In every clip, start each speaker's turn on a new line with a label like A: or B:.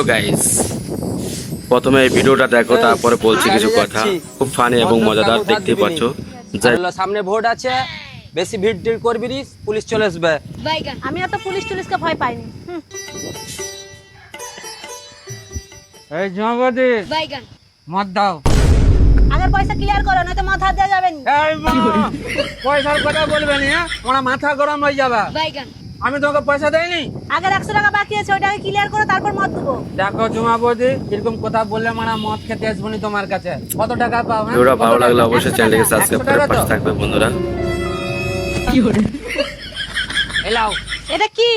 A: Guys, প্রথমে এই ভিডিওটা দেখো, তারপরে বলছি কিছু কথা। খুব ফানি এবং মজাদার, দেখতে পাচ্ছ।
B: সামনে ভোট আছে, বেশি ভিড় টিড় করবি নি, পুলিশ চলে আসবে।
C: আমি এত পুলিশ টুলিশকে ভয় পাইনি।
B: এই জমাবদি মত দাও।
C: আগের পয়সা ক্লিয়ার করো, নয়তো মাথা দেওয়া যাবে না।
B: এই মা, পয়সার কথা বলবে না, আমার মাথা গরম হয়ে যাবে। আমি তোমাকে পয়সা দেইনি।
C: আগের 100 টাকা বাকি আছে, ওইটাকে ক্লিয়ার করো, তারপর মত দেবো।
B: দেখো জমাবদি, এরকম কথা বললে মানে মদ খেতে আসবো নি তোমার কাছে। কত টাকা পাও?
A: ভিডিওটা ভালো লাগলে অবশ্যই চ্যানেলকে সাবস্ক্রাইব করে পাশে থাকবে বন্ধুরা।
B: এলাও,
C: এটা কি?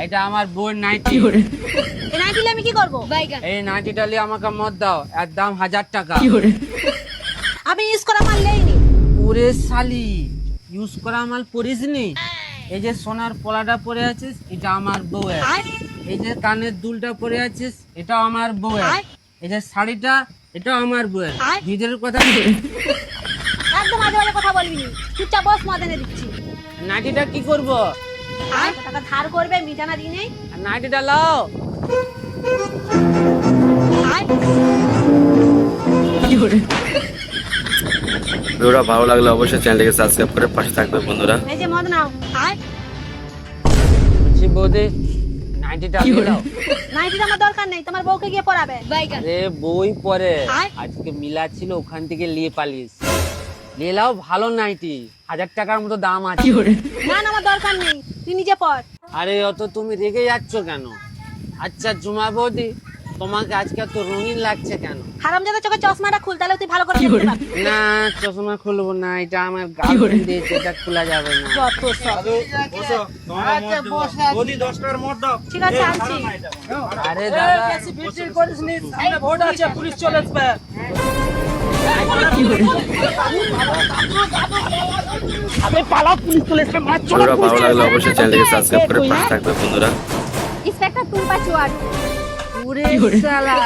B: এটা আমার বোন নাইটি।
C: এই নাইটিলে আমি কি করবো?
B: এই নাইটিটা নিয়ে আমাকে মত দাও, এর দাম 1000 টাকা।
C: আমি ইউজ করা মাল লেইনি।
B: ওরে শালি, ইউজ করা মাল পরিস নি? এই যে সোনার পলাটা পরে আছিস, এটা আমার বউয়ের। এই যে কানের দুলটা পরে আছিস, এটা আমার বউয়ের। এই যে শাড়িটা, এটা আমার বউয়ের। নিজের কথা
C: একদম আজে বাজে কথা বলবি না। চুপচাপ বস, মদ এনে দিচ্ছি।
B: নাইটিটা কি করব?
C: টাকা ধার করবে, মিটানা দিনে।
B: নাইটিটা লাও।
A: ভিডিওটা ভালো লাগলে অবশ্যই চ্যানেলকে সাবস্ক্রাইব করে পাশে থাকবে বন্ধুরা।
C: এই যে মদ নাও।
B: বলছি বৌদি, নাইটিটা নিয়ে নাও।
C: নাইটির আমার দরকার নেই, তোমার বউকে গিয়ে পরাবে।
B: আরে বই পরে আজকে মিলা ছিল, ওখান থেকে নিয়ে পালিস। নিয়ে নাও, ভালো নাইটি, 1000 টাকার মতো দাম আছে।
C: না না, আমার দরকার নেই, তুই নিজে পর।
B: আরে অত তুমি রেগে যাচ্ছ কেন? আচ্ছা জুমা বৌদি, তোমাকে আজকে এত রঙিন লাগছে কেন?
C: হারামজাদা চোখে চশমাটা খুল, তাহলে তুই ভালো করে দেখতে পাবি।
B: না, চশমা খুলবো না, এটা আমার গার্লফ্রেন্ড দিয়েছে, এটা খোলা যাবে না।
C: যত সব। ঠিক আছে, আনছি।
B: আরে দাদা, ভোট আছে, পুলিশ চলে আসবে।
A: ভিডিওটা ভালো লাগলে অবশ্যই চ্যানেলকে সাবস্ক্রাইব করে পাশে থাকবে বন্ধুরা।
C: ইন্সপেক্টর তুলপা চুয়ার।
B: ওরে শালা,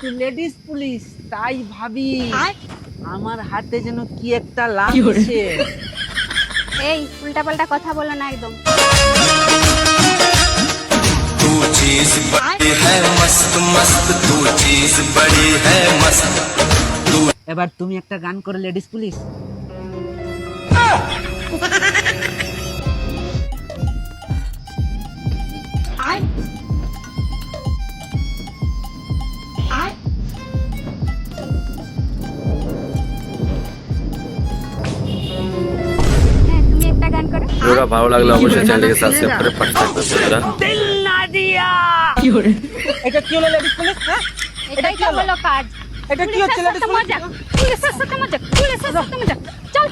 B: তুই লেডিস পুলিশ, তাই ভাবি আমার হাতে যেন কি একটা লাগছে।
C: এই উল্টাপাল্টা কথা বলো না একদম।
D: तू चीज बड़ी है मस्त मस्त, तू चीज बड़ी है मस्त।
B: এবার তুমি একটা গান করে লেডিস পুলিশ।
C: তুমি একটা গান করো।
A: ভিডিওটা ভালো লাগলে অবশ্যই চ্যানেলকে সাবস্ক্রাইব করে পাশে থাকবে বন্ধুরা।
B: দিল না দিয়া। এটা কি হলো লেডিস পুলিশ? হ্যাঁ,
C: এটাই তো হলো কাজ।
B: এটা কি হচ্ছে লেডিস পুলিশ?
C: পুলিশের সাথে মজা, পুলিশের সাথে মজা, চল।